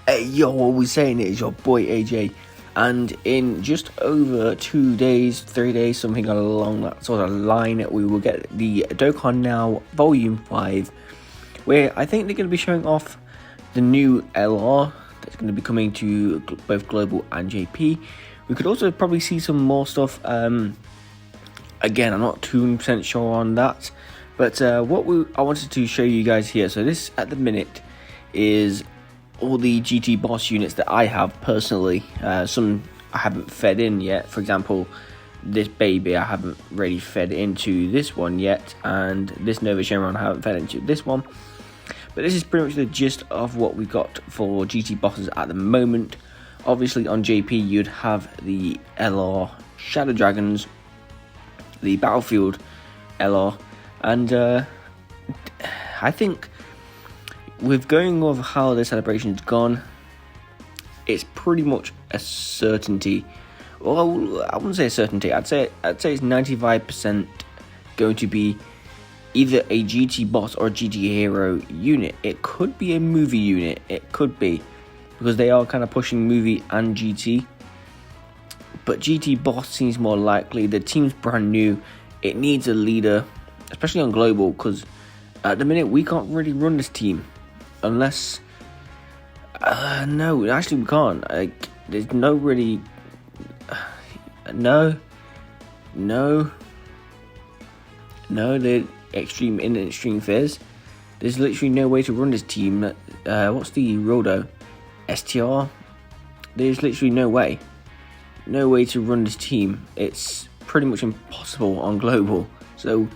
Hey yo, what we saying is your boy AJ, and in just over 2 days, 3 days, something along that sort of line, we will get the Dokkan Now Volume 5, where I think they're going to be showing off the new LR that's going to be coming to both Global and JP. We could also probably see some more stuff. Again, I'm not 2% sure on that, but I wanted to show you guys here. So this at the minute is all the GT boss units that I have personally. Some I haven't fed in yet. For example, this baby I haven't really fed into this one yet, and this Nova Shenron I haven't fed into this one. But this is pretty much the gist of what we've got for GT bosses at the moment. Obviously on JP you'd have the LR Shadow Dragons, the Battlefield LR, and I think with going over how the celebration's gone, it's pretty much a certainty. Well, I wouldn't say a certainty. I'd say it's 95% going to be either a GT boss or a GT hero unit. It could be a movie unit. It could be, because they are kind of pushing movie and GT. But GT boss seems more likely. The team's brand new. It needs a leader, especially on global, because at the minute we can't really run this team. Unless, no, actually we can't. Like, there's no really, no, the extreme fizz. There's literally no way to run this team. What's the Rodo? STR? There's literally no way to run this team. It's pretty much impossible on global. So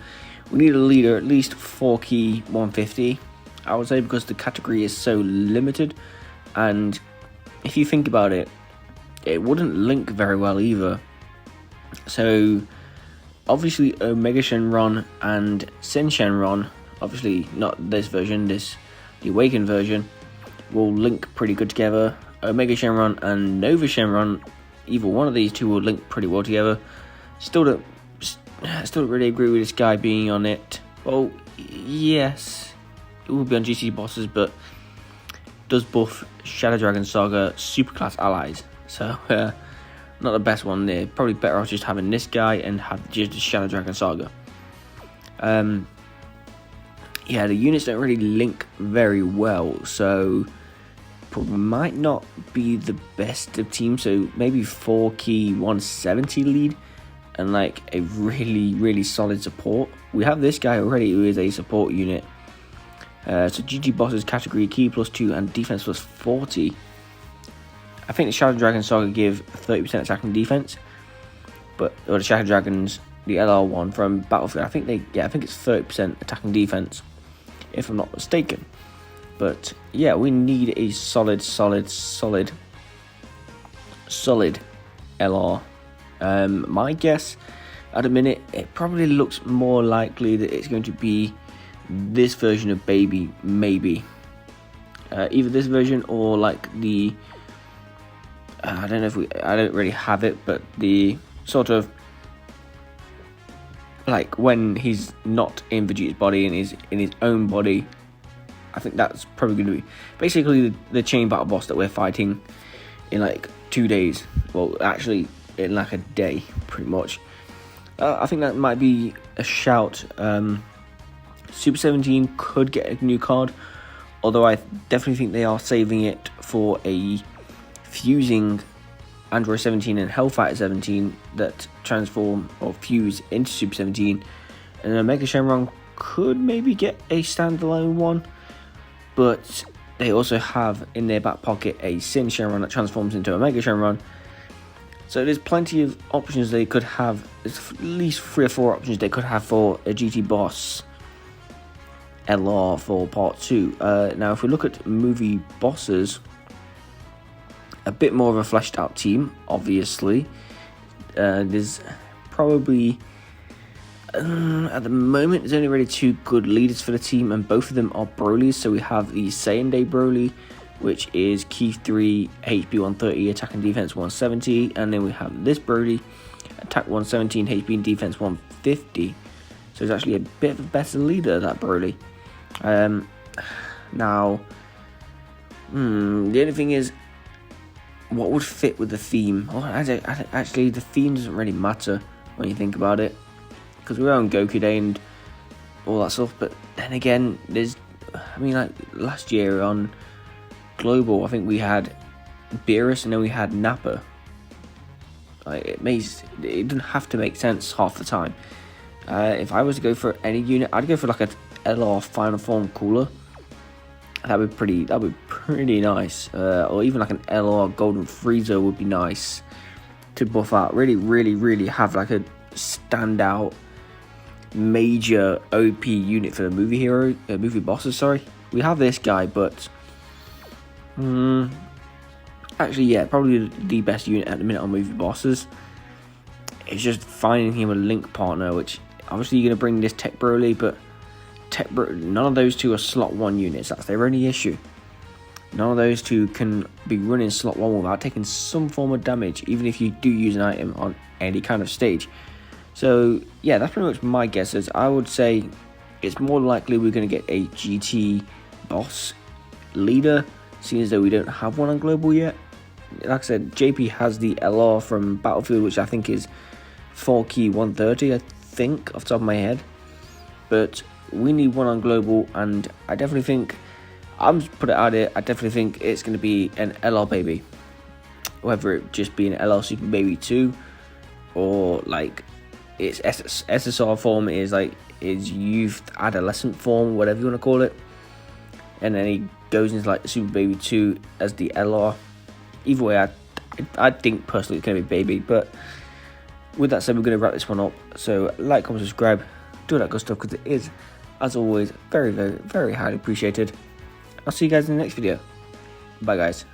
we need a leader, at least 4 key 150. I would say, because the category is so limited, and if you think about it, it wouldn't link very well either. So obviously Omega Shenron and Sin Shenron, obviously not this version, the Awakened version, will link pretty good together. Omega Shenron and Nova Shenron, either one of these two will link pretty well together. Still don't really agree with this guy being on it. Well, yes, it will be on GT bosses, but does buff Shadow Dragon Saga superclass allies, so not the best one there. Probably better off just having this guy and have just Shadow Dragon Saga. Yeah, the units don't really link very well, so probably might not be the best of teams. So maybe 4 key 170 lead and like a really solid support. We have this guy already who is a support unit. So GT bosses category key +2 and defense +40. I think the Shadow Dragon Saga give 30% attack and defense, or the Shadow Dragons, the LR one from Battlefield, I think it's 30% attack and defense, if I'm not mistaken. But yeah, we need a solid LR. My guess at the minute, it probably looks more likely that it's going to be this version of baby, maybe either this version or like the I don't really have it, but the sort of like when he's not in Vegeta's body and is in his own body. I think that's probably going to be basically the chain battle boss that we're fighting in like 2 days. Well, actually in like a day, pretty much. I think that might be a shout. Super 17 could get a new card, although I definitely think they are saving it for a fusing Android 17 and Hellfighter 17 that transform or fuse into Super 17, and Omega Shenron could maybe get a standalone one, but they also have in their back pocket a Sin Shenron that transforms into Omega Shenron. So there's plenty of options they could have. There's at least 3 or 4 options they could have for a GT boss LR for part 2. Now if we look at movie bosses, a bit more of a fleshed out team, obviously. There's probably at the moment there's only really 2 good leaders for the team, and both of them are Broly's. So we have the Saiyan Day Broly, which is key 3, HP 130, attack and defense 170, and then we have this Broly, attack 117, HP and defense 150. So it's actually a bit of a better leader, that Broly. Now The only thing is, what would fit with the theme? Oh, actually, the theme doesn't really matter when you think about it, because we're on Goku Day and all that stuff. But then again, like last year on Global, I think we had Beerus and then we had Nappa. Like, it doesn't have to make sense half the time. If I was to go for any unit, I'd go for like a LR Final Form Cooler. That'd be pretty nice. Or even like an LR Golden Frieza would be nice to buff out. Really have like a standout major OP unit for the movie bosses. Sorry, we have this guy, but actually, yeah, probably the best unit at the minute on movie bosses. It's just finding him a link partner, which obviously you're gonna bring this Tech Broly, but none of those two are slot 1 units. That's their only issue. None of those two can be running slot 1 without taking some form of damage, even if you do use an item on any kind of stage. So yeah, that's pretty much my guesses. I would say it's more likely we're going to get a GT boss leader, seeing as though we don't have one on Global yet. Like I said, JP has the LR from Battlefield, which I think is 4 key 130, I think, off the top of my head. But we need one on Global, and I definitely think, I'm just put it out here, I definitely think it's going to be an LR Baby. Whether it just be an LR Super Baby 2, or like its SSR form is like his youth adolescent form, whatever you want to call it. And then he goes into like Super Baby 2 as the LR. Either way, I think personally it's going to be Baby. But with that said, we're going to wrap this one up. So like, comment, subscribe, do that good stuff, because it is, as always, very highly appreciated. I'll see you guys in the next video. Bye guys.